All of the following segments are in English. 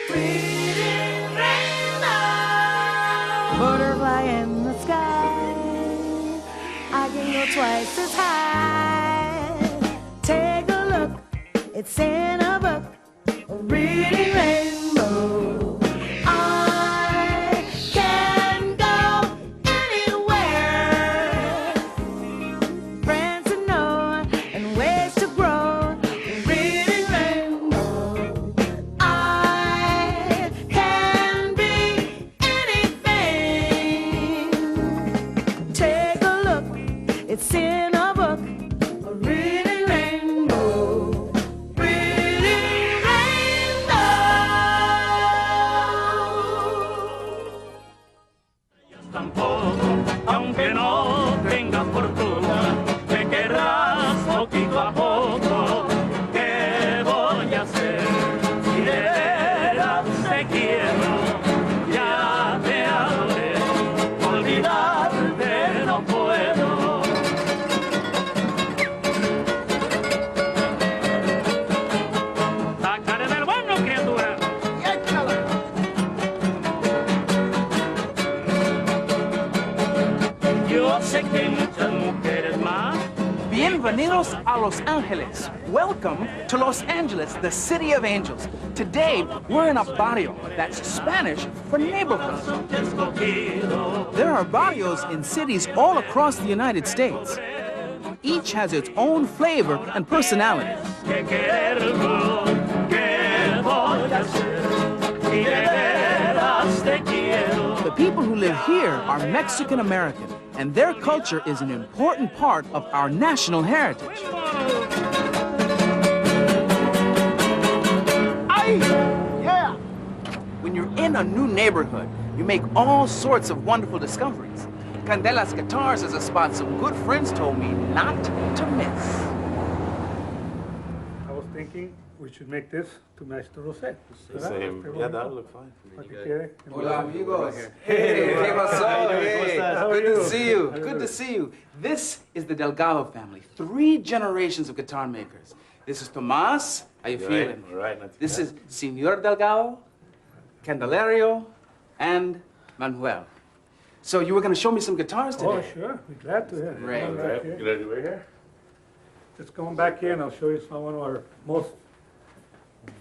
Reading rainbow. Butterfly in the sky. I can go twice as high. Take a look, it's in a book. Reading rainbow. I can go anywhere. Friends to know and ways to grow. Reading rainbow. I can be anything. Take a look, it's in a book. Reading rainbow. Reading rainbow. Tampoco, aunque no tengas fortuna, me querrás poquito a poco. ¿Qué voy a hacer si de veras te quiero? Ya te adoré, olvidarte no puedo. Sacaré del bueno, criatura. Yo sé que hay muchas mujeres más. Bienvenidos a Los Angeles. Welcome to Los Angeles, the city of angels. Today, we're in a barrio. That's Spanish for neighborhood. There are barrios in cities all across the United States. Each has its own flavor and personality. Que quererlo, ¿qué voy a hacer si de veras te quiero? The people who live here are Mexican American, and their culture is an important part of our national heritage. Aye! Yeah! When you're in a new neighborhood, you make all sorts of wonderful discoveries. Candela's Guitars is a spot some good friends told me not to miss. I was thinking we should make this to match the rosette. Same. Yeah, that'll look fine. Para que quede. Hola, amigos. Hey, ¿qué pasó? Hey, good to see you. Good to see you. This is the Delgado family. 3 generations of guitar makers. This is Tomas. How you feeling? All right. This is Senor Delgado, Candelario, and Manuel. So you were going to show me some guitars today. Oh, sure. We're glad to. Yeah. Great. Come on back here. You ready to wait here? Just come back here and I'll show you one of our most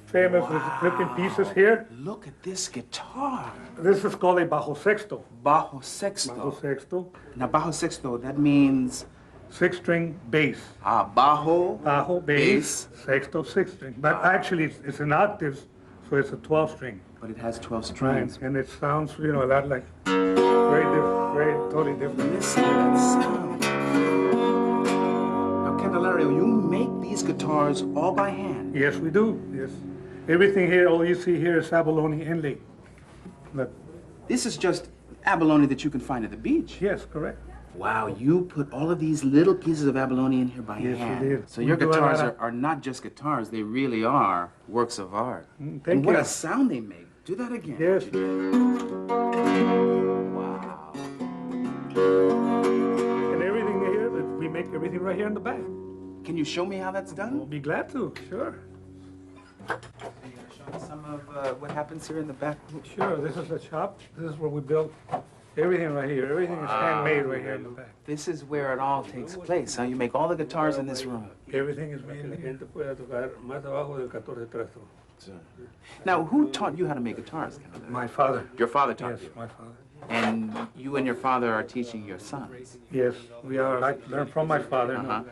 famous looking pieces here. Look at this guitar. This is called a bajo sexto. Bajo sexto. Bajo sexto. Now, bajo sexto, that means 6-string bass. bajo, Bajo bass. Sexto 6-string. But actually it's in octaves, so it's a 12-string. but it has 12 Right. strings. And it sounds, a lot like very totally different. Listen to that sound. Now, Candelario, you make these guitars all by hand. Yes, we do. Yes. Everything here, all you see here is abalone inlay. But This is just abalone that you can find at the beach. yes, correct. Wow, you put all of these little pieces of abalone in here by Yes, we hand. did. So your We do a guitars lot of- are not just guitars, they really are works of art. Thank And what you. a sound they make. Do that again. Yes. Wow. And everything here, we make everything right here in the back. Can you show me how that's We'll done? be glad to, sure. Show me some of what happens here in the back. Sure, this is the shop. This is where we build everything right here. Everything is handmade right here in the back. This is where it all takes place. Huh? You make all the guitars in this room. Everything is made in here. Now, who taught you how to make guitars, Candelario? My father. Your father taught Yes, you. my father. And you and your father are teaching your sons, Yes, we are. I learned from my father. Uh-huh.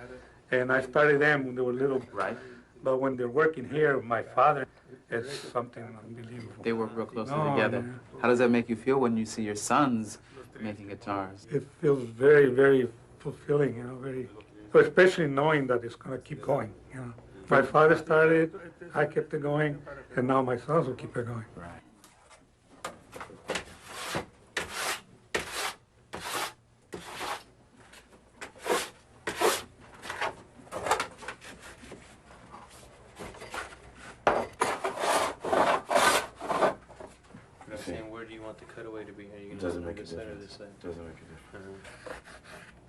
And I started them when they were little. right? But when they're working here, my father, it's something unbelievable. They work real closely No, together. man. How does that make you feel when you see your sons making guitars? It feels very, very fulfilling, very, especially knowing that it's going to keep going, My father started, I kept it going, and now my sons will keep it going. Right. Saying, where do you want the cutaway to be? Are you going to Doesn't move make a it this side or this difference. side? Doesn't make a difference.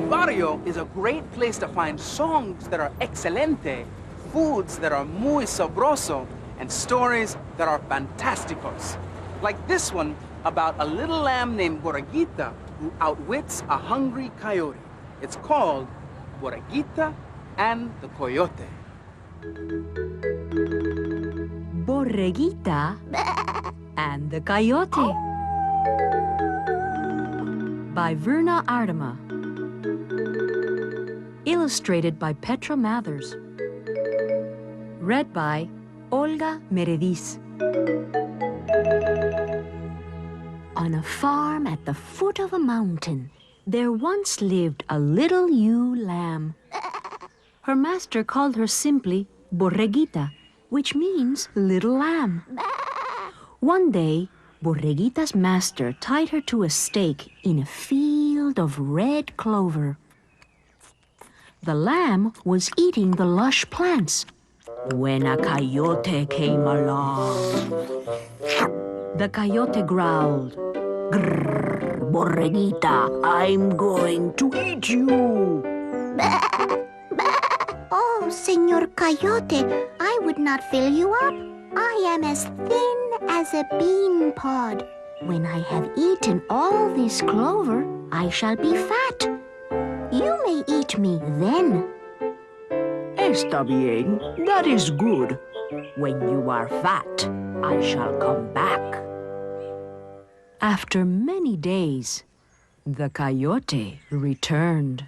Barrio is a great place to find songs that are excelente, foods that are muy sabroso, and stories that are fantasticos. Like this one about a little lamb named Borreguita who outwits a hungry coyote. It's called Borreguita and the Coyote. Borreguita and the Coyote by Verna Ardema. Illustrated by Petra Mathers. Read by Olga Meredith. On a farm at the foot of a mountain, there once lived a little ewe lamb. Her master called her simply Borreguita, which means little lamb. One day, Borreguita's master tied her to a stake in a field of red clover. The lamb was eating the lush plants when a coyote came along. The coyote growled, "Grrr, Borreguita, I'm going to eat you." Oh, Senor Coyote, I would not fill you up. I am as thin as a bean pod. When I have eaten all this clover, I shall be fat. You may eat me then. Está bien, that is good. When you are fat, I shall come back. After many days, the coyote returned.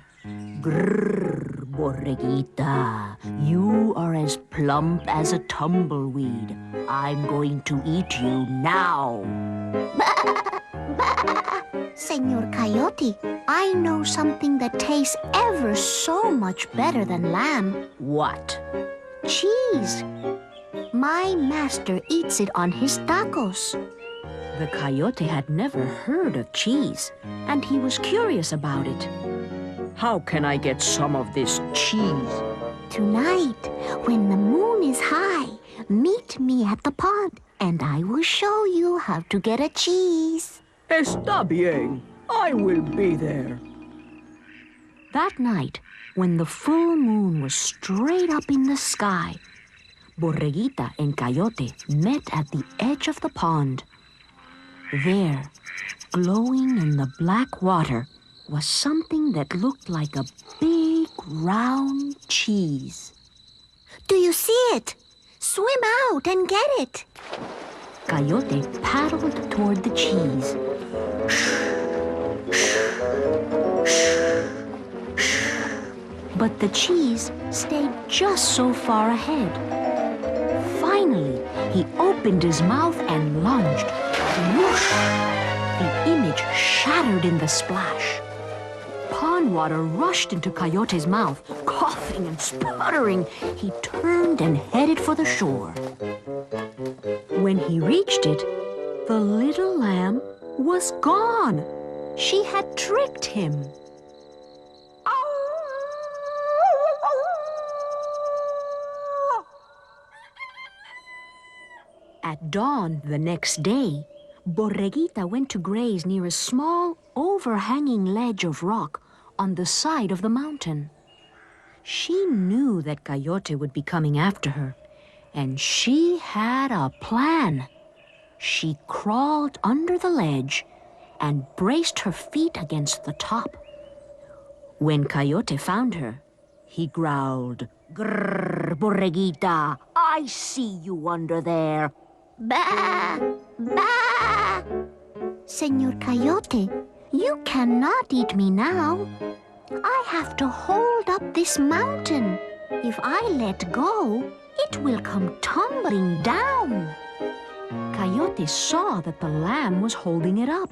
Grrr, Borreguita, you are as plump as a tumbleweed. I'm going to eat you now. Senor Coyote, I know something that tastes ever so much better than lamb. What? Cheese. My master eats it on his tacos. The coyote had never heard of cheese, and he was curious about it. How can I get some of this cheese? Tonight, when the moon is high, meet me at the pond, and I will show you how to get a cheese. Está bien. I will be there. That night, when the full moon was straight up in the sky, Borreguita and Coyote met at the edge of the pond. There, glowing in the black water, was something that looked like a big, round cheese. Do you see it? Swim out and get it. Coyote paddled toward the cheese. But the cheese stayed just so far ahead. Finally, he opened his mouth and lunged. Whoosh! The image shattered in the splash. Pond water rushed into Coyote's mouth. Coughing and spluttering, he turned and headed for the shore. When he reached it, the little lamb was gone. She had tricked him. At dawn the next day, Borreguita went to graze near a small, overhanging ledge of rock on the side of the mountain. She knew that Coyote would be coming after her, and she had a plan. She crawled under the ledge and braced her feet against the top. When Coyote found her, he growled, "Grrr, Borreguita, I see you under there." Bah! Bah! Senor Coyote, you cannot eat me now. I have to hold up this mountain. If I let go, it will come tumbling down. Coyote saw that the lamb was holding it up.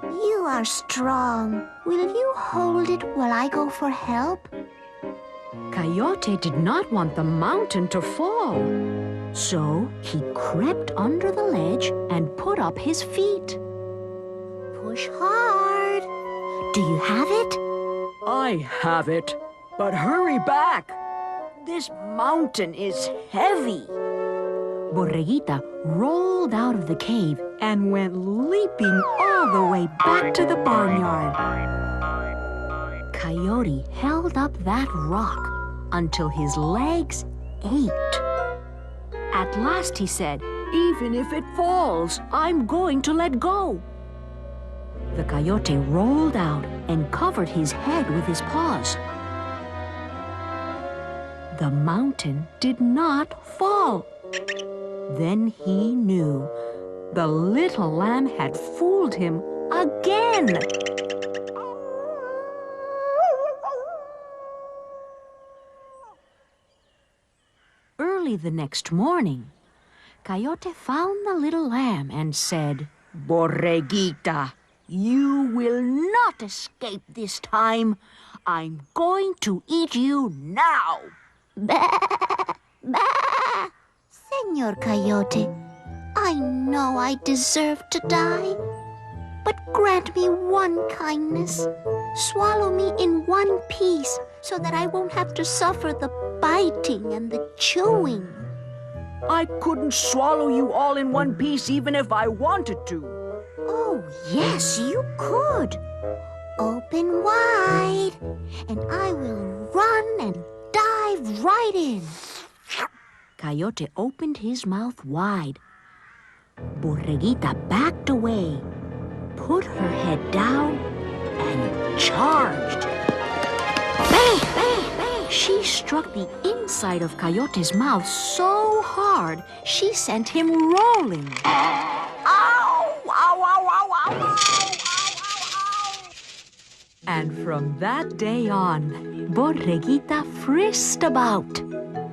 You are strong. Will you hold it while I go for help? Coyote did not want the mountain to fall. So he crept under the ledge and put up his feet. Push hard. Do you have it? I have it, but hurry back. This mountain is heavy. Borreguita rolled out of the cave and went leaping all the way back to the barnyard. Coyote held up that rock until his legs ached. At last he said, "Even if it falls, I'm going to let go." The coyote rolled out and covered his head with his paws. The mountain did not fall. Then he knew the little lamb had fooled him again. Early the next morning, Coyote found the little lamb and said, "Borreguita, you will not escape this time. I'm going to eat you now." Bah! Bah! Senor Coyote, I know I deserve to die, but grant me one kindness. Swallow me in one piece so that I won't have to suffer the biting and the chewing. I couldn't swallow you all in one piece even if I wanted to. Oh, yes, you could. Open wide, and I will run and dive right in. Coyote opened his mouth wide. Borreguita backed away, put her head down, and charged. Bang! Bang! Bang! She struck the inside of Coyote's mouth so hard, she sent him rolling. Ow! Ow! Ow! Ow! Ow! Ow! Ow! And from that day on, Borreguita frisked about,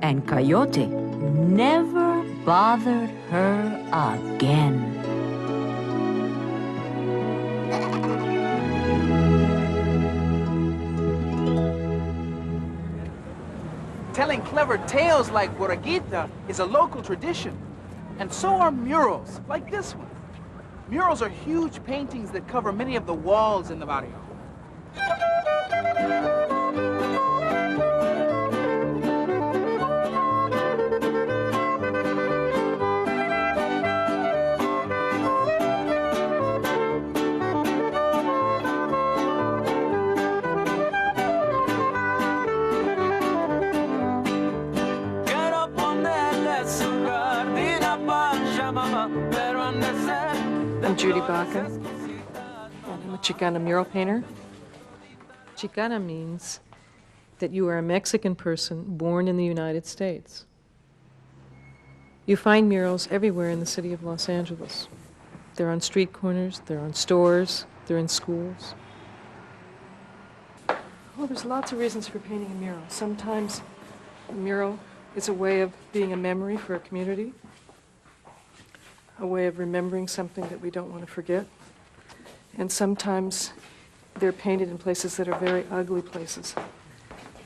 and Coyote never bothered her again. Telling clever tales like Borreguita is a local tradition, and so are murals, like this one. Murals are huge paintings that cover many of the walls in the barrio. I'm Judy Baca, and I'm a Chicana mural painter. Chicana means that you are a Mexican person born in the United States. You find murals everywhere in the city of Los Angeles. They're on street corners, they're on stores, they're in schools. Well, there's lots of reasons for painting a mural. Sometimes a mural is a way of being a memory for a community, a way of remembering something that we don't want to forget. And sometimes they're painted in places that are very ugly places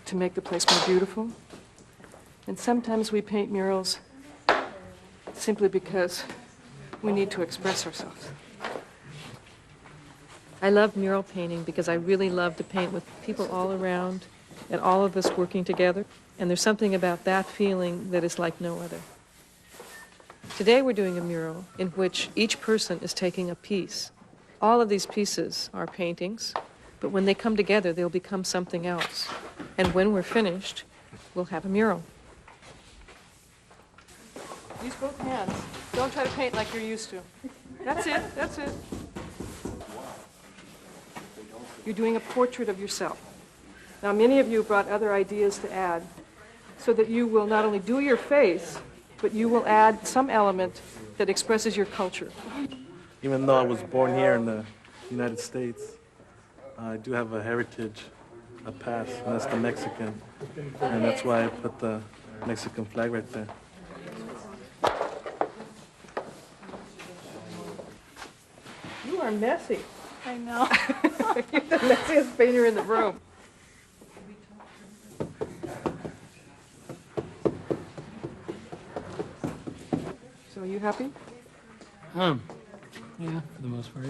to make the place more beautiful. And sometimes we paint murals simply because we need to express ourselves. I love mural painting because I really love to paint with people all around and all of us working together. And there's something about that feeling that is like no other. Today we're doing a mural in which each person is taking a piece. All of these pieces are paintings, but when they come together, they'll become something else. And when we're finished, we'll have a mural. Use both hands. Don't try to paint like you're used to. That's it, that's it. You're doing a portrait of yourself. Now, many of you brought other ideas to add, so that you will not only do your face, but you will add some element that expresses your culture. Even though I was born here in the United States, I do have a heritage, a past, and that's the Mexican. And that's why I put the Mexican flag right there. You are messy. I know. You're the messiest painter in the room. So are you happy? Yeah, for the most part.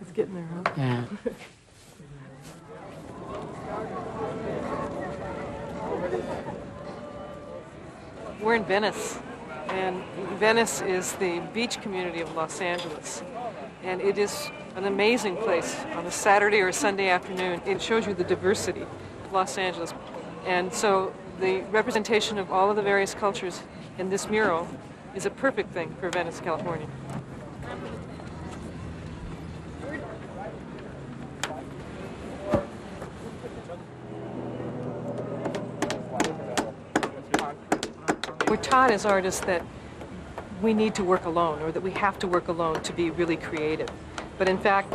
It's getting there, huh? Yeah. We're in Venice, and Venice is the beach community of Los Angeles. And it is an amazing place on a Saturday or a Sunday afternoon. It shows you the diversity of Los Angeles. And so the representation of all of the various cultures in this mural is a perfect thing for Venice, California. We're taught as artists that we need to work alone, or that we have to work alone to be really creative. But in fact,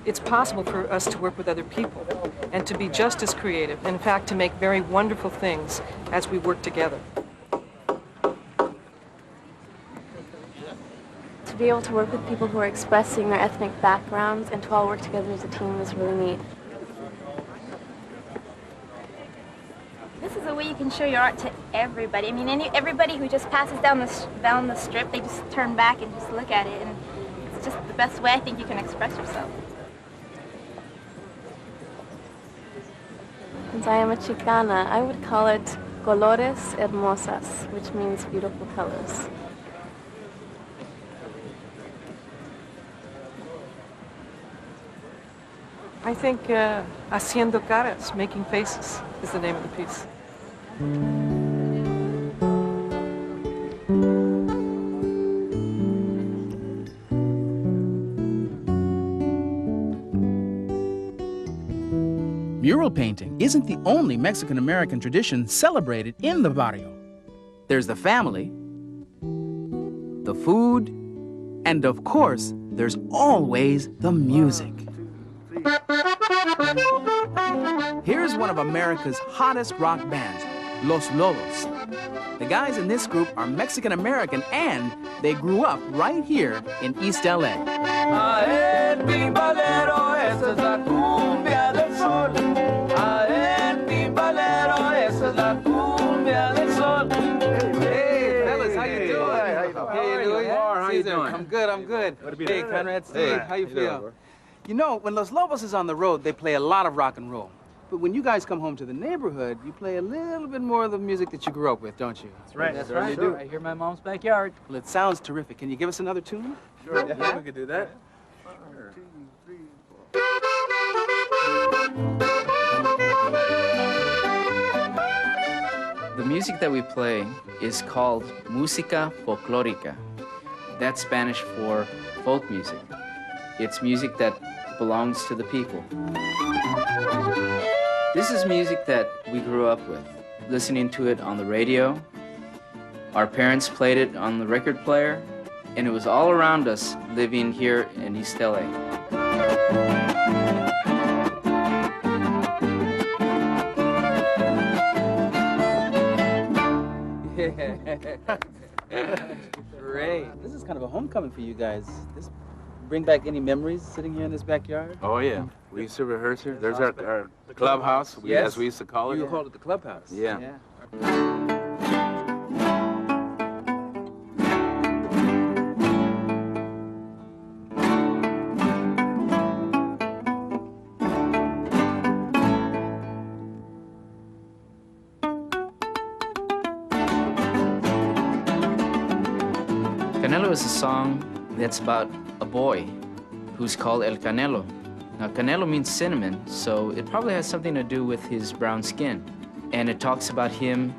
it's possible for us to work with other people and to be just as creative, and in fact, to make very wonderful things as we work together. To be able to work with people who are expressing their ethnic backgrounds and to all work together as a team is really neat. This is a way you can show your art to everybody. I mean, everybody who just passes down the strip, they just turn back and just look at it, and it's just the best way I think you can express yourself. Since I am a Chicana, I would call it colores hermosas, which means beautiful colors. I think Haciendo Caras, Making Faces, is the name of the piece. Mural painting isn't the only Mexican-American tradition celebrated in the barrio. There's the family, the food, and of course, there's always the music. Here's one of America's hottest rock bands, Los Lobos. The guys in this group are Mexican-American and they grew up right here in East LA. Hey, fellas, how you doing? How you doing? I'm good. Hey, Conrad, Steve, how you feel? You know, when Los Lobos is on the road, they play a lot of rock and roll. But when you guys come home to the neighborhood, you play a little bit more of the music that you grew up with, don't you? That's right. That's right. Right here in my mom's backyard. Well, it sounds terrific. Can you give us another tune? Sure, yeah, we could do that. The music that we play is called música folclórica. That's Spanish for folk music. It's music that belongs to the people. This is music that we grew up with, listening to it on the radio. Our parents played it on the record player, and it was all around us living here in East LA. Great. This is kind of a homecoming for you guys. This bring back any memories sitting here in this backyard? Oh, yeah. We used to rehearse here. There's our clubhouse, as we used to call it. You called it the clubhouse. Yeah. Canelo is a song that's about a boy who's called El Canelo. Now, Canelo means cinnamon, so it probably has something to do with his brown skin. And it talks about him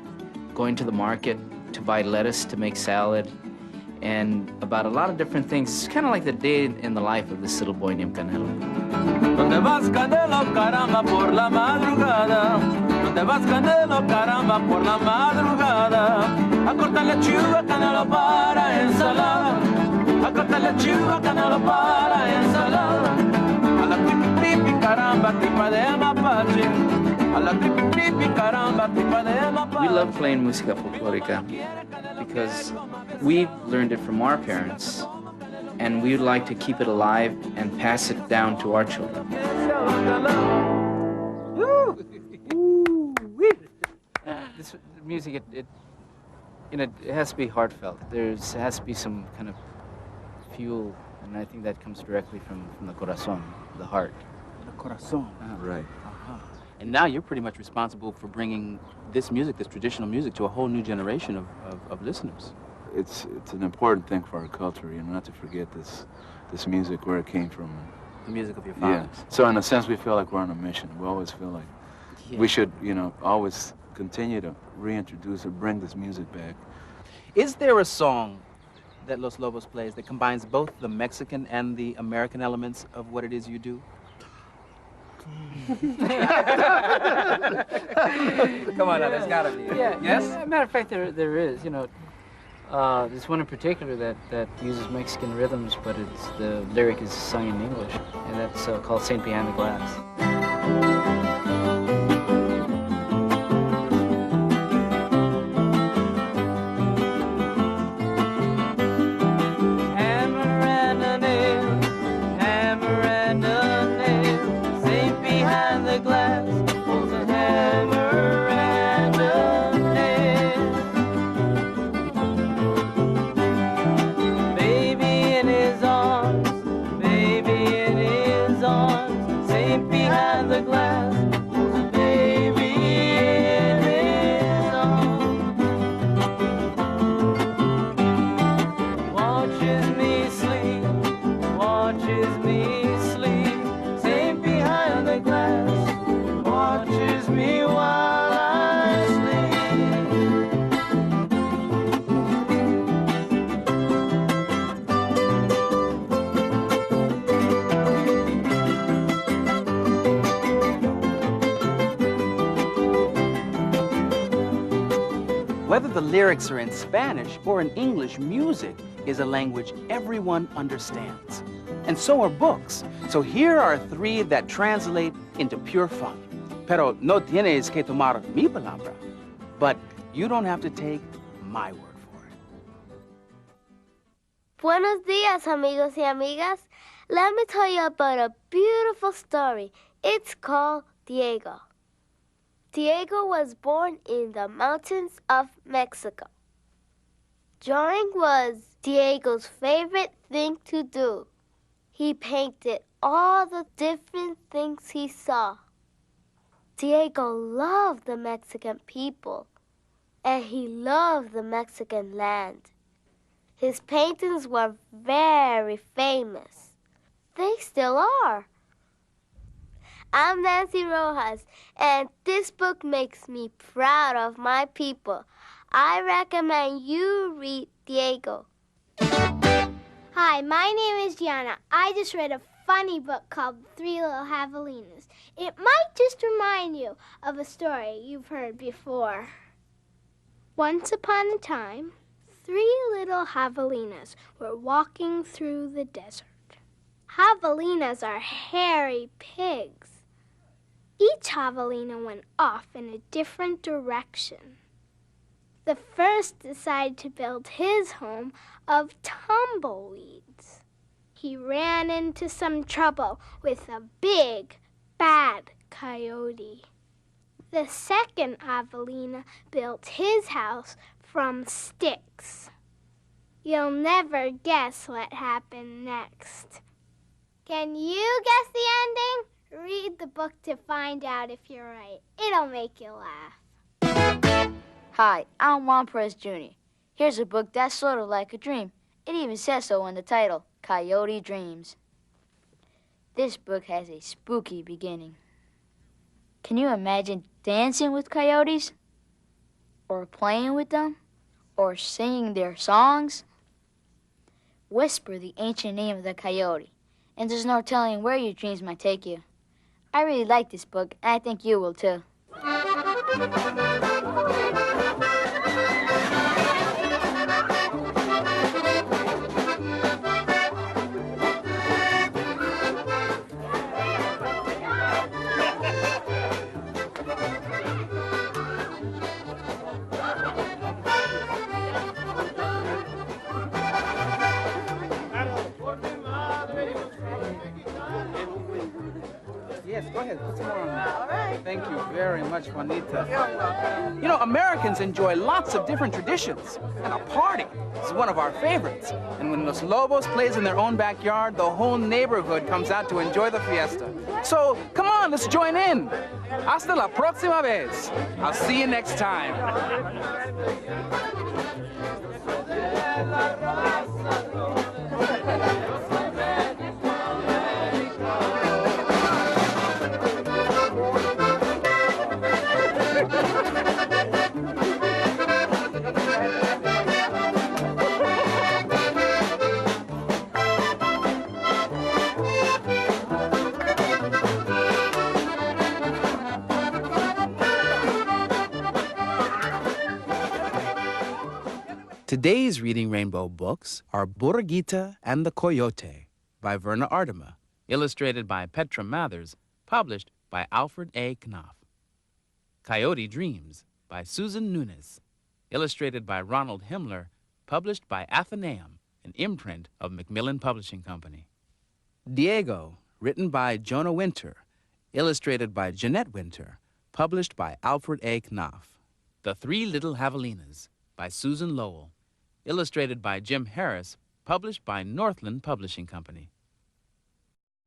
going to the market to buy lettuce to make salad, and about a lot of different things. It's kind of like the day in the life of this little boy named Canelo. ¿Dónde vas, Canelo, caramba, por la madrugada? ¿Dónde vas, Canelo, caramba, por la madrugada? A cortar lechuga, Canelo, para ensalada. A cortar lechuga, Canelo, para ensalada. A la tripi, caramba, tripa de mapache. A la tripi, caramba, tripa de mapache. We love playing música folclórica because we learned it from our parents, and we would like to keep it alive and pass it down to our children. This music, it has to be heartfelt. It has to be some kind of fuel, and I think that comes directly from the corazón, the heart. The corazón. Right. And now you're pretty much responsible for bringing this music, this traditional music, to a whole new generation of listeners. It's an important thing for our culture, not to forget this music, where it came from. The music of your fathers. Yeah. So in a sense, we feel like we're on a mission. We always feel like we should, always continue to reintroduce or bring this music back. Is there a song that Los Lobos plays that combines both the Mexican and the American elements of what it is you do? Come on now, there's gotta be. Yeah. Yes? As a matter of fact, there is. There's one in particular that uses Mexican rhythms, but the lyric is sung in English, and that's called Saint Behind the Glass. Whether the lyrics are in Spanish or in English, music is a language everyone understands. And so are books. So here are 3 that translate into pure fun. Pero no tienes que tomar mi palabra. But you don't have to take my word for it. Buenos días, amigos y amigas. Let me tell you about a beautiful story. It's called Diego. Diego was born in the mountains of Mexico. Drawing was Diego's favorite thing to do. He painted all the different things he saw. Diego loved the Mexican people, and he loved the Mexican land. His paintings were very famous. They still are. I'm Nancy Rojas, and this book makes me proud of my people. I recommend you read Diego. Hi, my name is Gianna. I just read a funny book called 3 Little Javelinas. It might just remind you of a story you've heard before. Once upon a time, 3 little javelinas were walking through the desert. Javelinas are hairy pigs. Each javelina went off in a different direction. The first decided to build his home of tumbleweeds. He ran into some trouble with a big, bad coyote. The second javelina built his house from sticks. You'll never guess what happened next. Can you guess the ending? Read the book to find out if you're right. It'll make you laugh. Hi, I'm Juan Perez Jr. Here's a book that's sort of like a dream. It even says so in the title, Coyote Dreams. This book has a spooky beginning. Can you imagine dancing with coyotes? Or playing with them? Or singing their songs? Whisper the ancient name of the coyote, and there's no telling where your dreams might take you. I really like this book, and I think you will too. Yes, go ahead. Put some more on there. All right. Thank you very much, Juanita. You know, Americans enjoy lots of different traditions, and a party is one of our favorites. And when Los Lobos plays in their own backyard, the whole neighborhood comes out to enjoy the fiesta. So, come on, let's join in. Hasta la próxima vez. I'll see you next time. Today's Reading Rainbow books are Borreguita and the Coyote by Verna Ardema, illustrated by Petra Mathers, published by Alfred A. Knopf. Coyote Dreams by Susan Nunes, illustrated by Ronald Himmler, published by Athenaeum, an imprint of Macmillan Publishing Company. Diego, written by Jonah Winter, illustrated by Jeanette Winter, published by Alfred A. Knopf. The Three Little Javelinas by Susan Lowell, illustrated by Jim Harris, published by Northland Publishing Company.